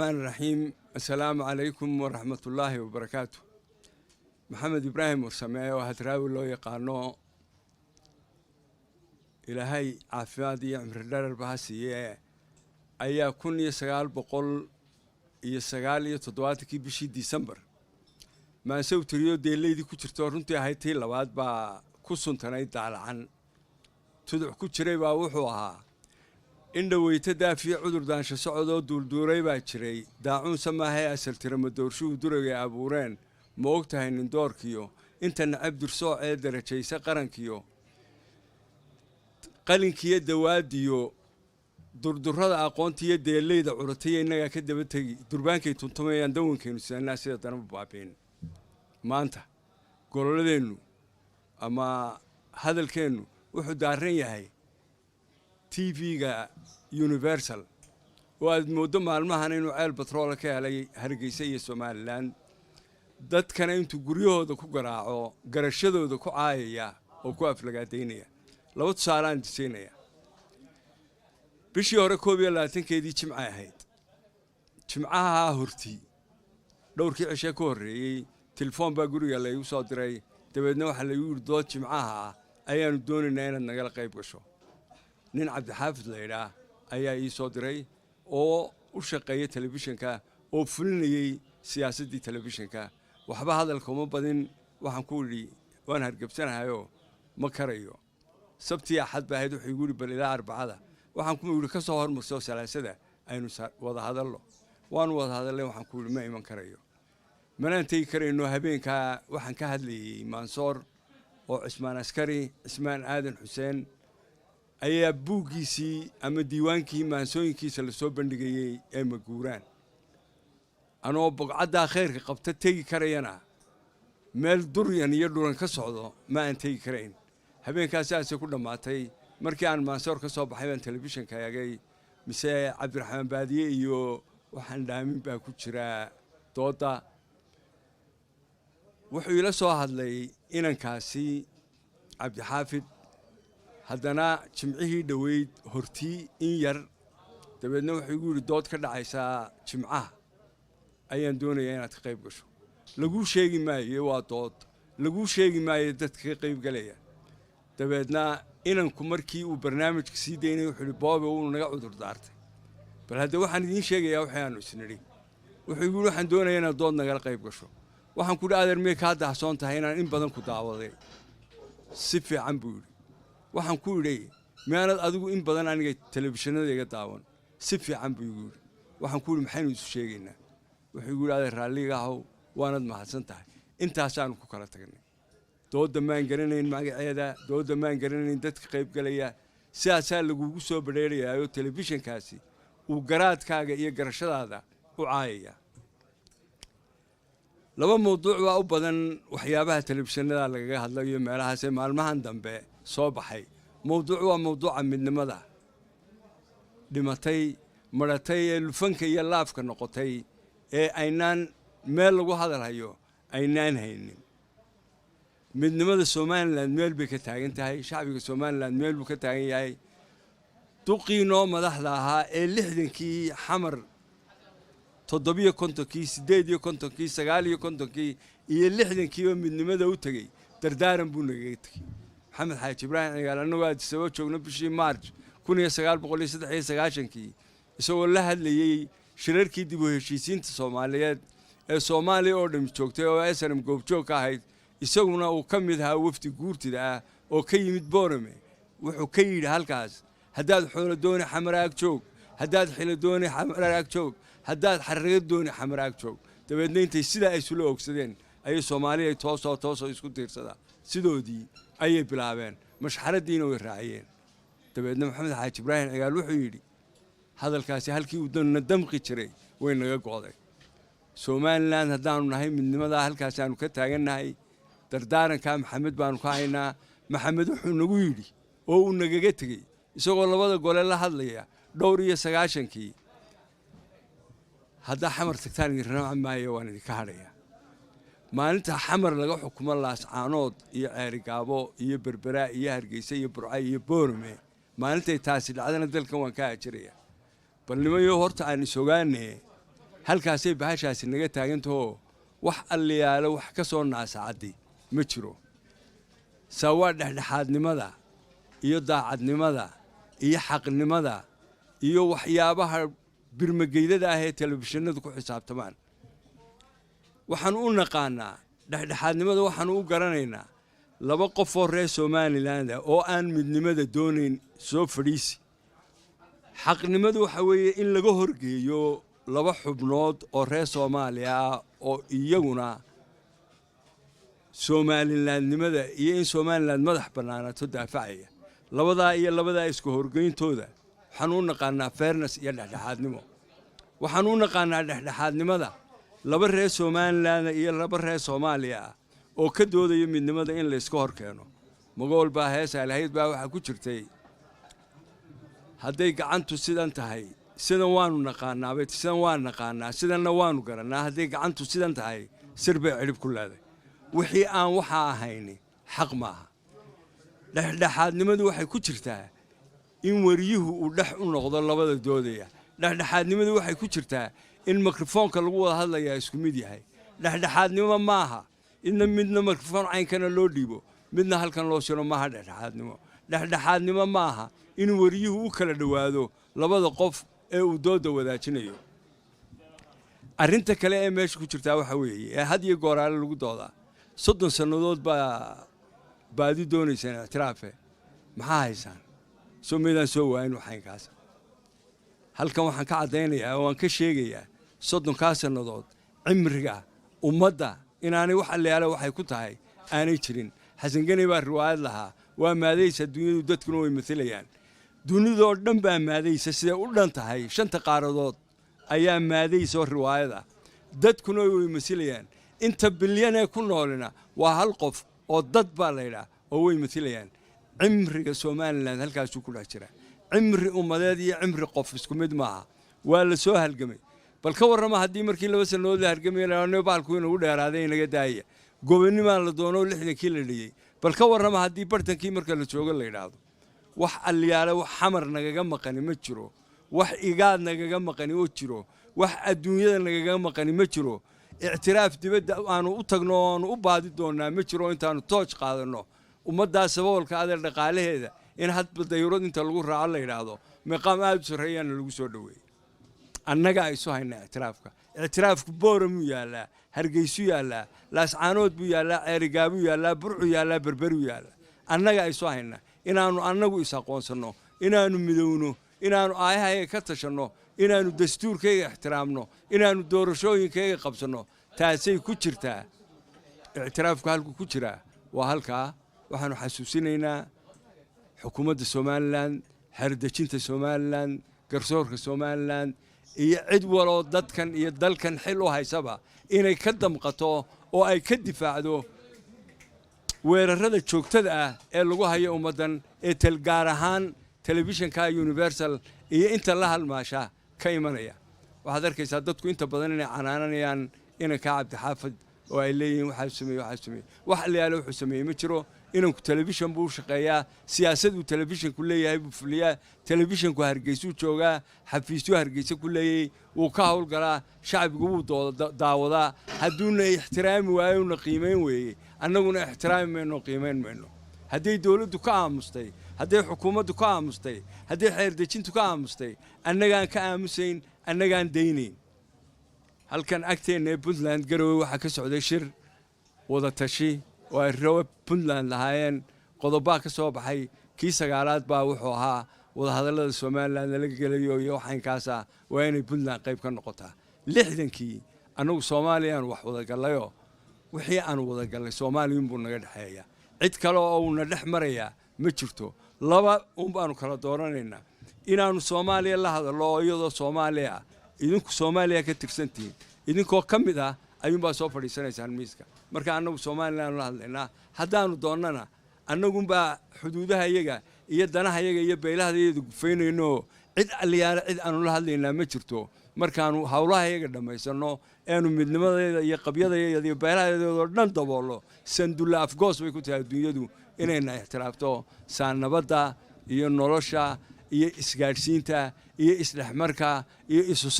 الرحمن الرحيم. السلام عليكم ورحمة الله وبركاته. محمد إبراهيم وسمعه وهتراوي لو يقانو إلى هاي عفادي عمر الدار بهاسية أيا كن يسقال بقول يسقال يتدواتكي بشي ديسمبر ما سوي تريو دي اللي دي كترتورن تي هاي تي لواد با كوسون تنايد على عن تدع كتري با وحوها إن ويتدا في عذر دانش سعودو دول با جري داعون سماها أسل ترم دورشو درجة أبورين ما وقتها إن دور كيو أنت نعب درسو عدل شيء قرن كيو قلن كيا دواديو دردرada aqoontiyo deelayda curatiye inaga ka daba tagi durbaankay tuntumayaan dawankeenu sida sida tan baabeen maanta goladeenu ama hadalkeenu wuxuu daaran yahay TV-ga Universal oo aad moodo maalmahan inuu ceel batrool ka helay Hargeysa iyo Soomaaliland dadkana intuu guryahooda ku garaaco garashadooda ku caayaya oo ku aflagaadeynaya laba tusaalaan diseynaya bishii hore 12keedii Jimce ahayd Jimcaha horti dhowrkii cishe ka horeeyay telefoon baa guriga la igu soo diray dabeedna waxa la igu yiri dood Jimcaha ayaanu doonaynaa inaad nagala qayb gasho nin Cabdi Xaafid leeyahay ayaa ii soo diray oo u shaqeeyay telefishinka oo fulinayay siyaasadii telefishinka waxba hadalka uma badin waxaan ku yiri waan hargabsanahayo ma karayo sabti axad baa ahayd wuxuu igu yiri bal ilaa arbacada waxaan ku yiri ka soo hormarso salaasada aynu wada hadallo waan wada hadalay waxaan ku yiri ma iman karayo manantay karayno habeenka waxaan ka hadlayay Mansoor oo Cismaan Askari Cismaan Aadan Xuseen ayaa buugiisii ama diiwaankii maansooyinkiisa la soo bandhigayay ee maguuraan anoo bogcada khayrka qabta tagi karayana meel duryan iyo dhuran ka socdo ma aan tagi karayn habeenkaas aad ku dhamaatay markii aan Mansoor ka soo baxay aan telefishinka yaagay mise Cabdiraxmaan Baadiye iyo waxaan dhaamin baa ku jira dooda wuxuu ila soo hadlay inankaasi Cabdi Xaafid haddana jimcihii dhaweyd hortii in yar dabeedna wuxuu igu yiri dood ka dhacaysa jimcaha ayaan doonayaa inaad ka qayb gasho lagu sheegi maayo waa dood lagu sheegi maayo dadka ka qayb galaya dabeedna inanku markii uu barnaamijka sii deynay wuxuu boobe uu naga cudur daartay bal hadda waxaan idin sheegayaa waxaan isniri wuxuu igu waxaan doonayaa inaad dood nagala qayb gasho waxaan ku dhaadeer mee ka dahsoon tahay inaan in badan ku daawaday si fiican buu yiri waxaan ku yiri meelad adigu in badan aniga telefishinada iga daawan si fiican buu yiri waxaan ku yiri maxaynu isu sheegaynaa wuxuu igu dhaadeer raaliga ahaw waanad mahadsan tahay intaasaan ku kala tagnay dooda maan garanayn magaceeda dooda maan garanayn dadka qayb galaya siyaasaa lagu soo badheerayo telefishinkaasi uu garaadkaaga iyo garashadaada u caayaya laba mowduuc waa u badan waxyaabaha telefishinada laga hadlayo meelahaas maalmahan dambe soo baxay mowduuc waa mowduuca midnimada dhimatay maratay ee lufanka iyo laafka noqotay ee aynaan meel lagu hadalhayo aynaan haynin midnimada Soomaaliland meel bay ka taagan tahay shacbiga Soomaaliland meel buu ka taagan yahay duqiino madaxda ahaa ee 60kii xamar 750kii 850kii 950kii iyo 60kii midnimada u tagay dardaaran buu naga tagay Maxamed Xaaji Ibraahim cigaal annagu aad soo joogno bishii March 1993kii isagoo la hadlayay shirarkii dib u heshiisiinta Soomaaliyeed ee Soomaaliya oo dham joogtay oo SNM goobjoog ka ahayd isaguna uu ka mid ahaa wafdi guurtida ah oo ka yimid Boorame wuxuu ka yiri halkaas haddaad xoolo dooni xamaraag joog haddaad xilo dooni xamaraag joog haddaad xarriga dooni xamaraag joog dabeedna intay sida ay sula ogsadeen ay Soomaaliya toosoo isku tiirsada sidoodii ayay bilaabeen mashxaradiina way raaciyeen dabeedna Maxamed Xaaji Ibraahim cigaal wuxuu yiri hadalkaasi halkii uu doonana damqi jiray way naga go'day Soomaaliland haddaanu nahay midnimada halkaas aanu ka taagannahay dardaaranka Maxamed baanu ka haynaa Maxamed wuxuu nagu yiri oo uu nagaga tagay isagoo labada gole la hadlaya dhowr iyo 90kii hadda xamar tagtaan raac maayo waan idin ka hadhaya maalinta xamar laga xukumo Laascaanood iyo Ceerigaabo iyo Berbera iyo Hargeysa iyo Burco iyo Boorame maalinta taasi dhacdana dalkan waan ka ajiraya bal nimayo horta aan isogaanay halkaasay bahashaasi naga taagantoo wax alliyaalo wax ka soo naasacadii ma jiro sawaa dhexdhexaadnimada iyo daacadnimada iyo xaqnimada iyo waxyaabaha birmageydada ah ee telefishinadu ku xisaabtamaan waxaan u naqaanaa dhexdhexaadnimada waxaan u garanaynaa laba qof oo reer Somaliland oo aan midnimada doonayn soo fadhiisi xaqnimadu waxa weeye in laga horgeeyo laba xubnood oo reer Soomaaliya oo iyaguna Somalilandnimada iyo in Somaliland madax banaanato daafacaya labada isku horgeyntooda waxaan u naqaanaa fairness iyo dhexdhexaadnimo waxaan u naqaanaa dhexdhexaadnimada laba reer Somaliland iyo laba reer Soomaaliya oo ka doodaya midnimada in la iska hor keeno magool baa heesa lahayd baa waxa ku jirtay hadday gacantu sidan tahay sidan waanu naqaanaa sidan waan naqaanaa sidanna waanu garanaa hadday gacantu sidan tahay sir bay cirib ku leedahay wixii aan waxa ahayn xaq maaha dhexdhexaadnimadu waxay ku jirtaa in wariyuhu uu dhex u noqdo labada doodaya dhexdhexaadnimadu waxay ku jirtaa in mikrofoonka lagu wada hadlayaa isku mid yahay dhexdhexaadnimo maaha in midna mikrofoon caynkana loo dhiibo midna halkan loo siro maaha dhexdhexaadnimo maaha in wariyuhu u kala dhawaado labada qof ee uu dooda wadaajinayo arrinta kale ee meesha ku jirtaa waxa weeye had iyo gooraale lagu doodaa 30 sanadood baa baadi doonaysan ictiraafe maxaa haysaan soo meedan soo waayn waxaynkaas halkan waxaan ka cadeynayaa oo aan ka sheegayaa 30 sanadood cimriga ummadda inaanay wax allaale waxay ku tahay aanay jirin xasan ganay baa riwaayad lahaa waa maadaysa dunyadu dadkuna way midelayaan dunidoo dhan baa maadaysa sida u dhan tahay shanta qaaradood ayaa maadaysa riwaayada dadkuna way midelayaan inta bilyan ee ku noolina waa hal qof oo dad baa leeyahay oo way midelayaan cimriga Somaliland halkaas ku dhex jira cimri ummadeed iyo cimri qof isku mid maaha waa la soo halgamay bal ka warrama haddii markii 2 sanadood la halgamaynayo baalku inuu dheeraaday inaga daaya gobonnimaan la doono 60kii la dhigay bal ka warrama haddii bartankii marka la joogo la yiraahdo wax alliyaale wax xamar nagaga maqani ma jiro wax igaad nagaga maqani oo jiro wax adduunyada nagaga maqani ma jiro ictiraaf dibadda aanu u tagno oo u baadi doonaa ma jiro intaanu tooj qaadano ummaddaas saboolka adeer dhaqaalaheeda in hadba dayurad inta lagu raaco la yiraahdo maqaam aad u sareeyana lagu soo dhaweeyay annaga ay soo haynaa ictiraafku booram u yaala hargeysu yaala laascaanood buu yaala ceerigaab buu yaala burcu yaala berberu yaala annaga ay soo haynaa inaanu annagu is aqoonsano inaanu midowno inaanu aayaha ka tashano inaanu dastuurkayga ixtiraamno inaanu doorashooyinkayga qabsano taasay ku jirtaa ictiraafku halku ku jira waa halka waxaanu xasuusinaynaa xukuumadda Somaliland xerdajinta Somaliland garsoorka Somaliland iyo cid waloo dadkan iyo dalkan xil u haysaba inay ka damqato oo ay ka difaacdo weerarada joogtada ah ee lagu hayo ummadan ee gaar ahaan telefishinka Universal iyo inta la halmaasha ka imanaya waxaad arkaysaa dadku inta badan inay canaananayaan inay ka cabdi xaafid oo ay leeyihiin waxa sameeyay wax la wuxuu sameeyay ma jiro inanku telefishin buu shaqeeyaa siyaasadu telefishinku leeyahay buu fuliyaa telefishinku hargeysu joogaa xafiisyo hargeysa ku leeyahay uu ka hawlgalaa shacbigu wuu daawadaa haduuna ixtiraami waayo una qiimeyn weeye annaguna ixtiraami mayno qiimeyn mayno hadday dawladdu ka aamustay hadday xukuumaddu ka aamustay hadday xeerdejintu ka aamustay annagaan ka aamusayn annagaan daynayn halkan agteena Puntland garowe waxa ka socday shir wada tashi oo ay reer Puntland lahaayeen qodobba ka soo baxay kii sagaalaad baa wuxuu ahaa wada hadallada Somaliland laga gelayo iyo waxaynkaas waa inay Puntland qayb ka noqotaa 60kii anagu Soomaaliyan wax wada galayo wixii aan wada galay Soomaaliyin buu naga dhaxeeyaa cid kale oo uu na dhex maraya ma jirto laba baanu kala dooranaynaa inaanu Soomaaliya la hadallo iyadoo Soomaaliya idinku Soomaaliya ka tirsantiin idinkoo kamid ah ayuun baa soo fadhiisanaysaan miiska marka anagu Soomaaliland la hadlaynaa hadaanu doonana anagu baa xuduudaha iyaga iyo danaha iyaga iyo beelahadeedu gufeynayno cid aliyaana cid aanu la hadlaynaa ma jirto markaanu hawlaha iyaga dhameysano aanu midnimadeeda iyo qabyadeeda iyo beelahadeeda dhan daboolo sandulla afgoos way ku tahay dunyadu inayna ixtiraafto saanabada iyo nolosha iyo isgaarsiinta iyo isdhexmarka iyo isu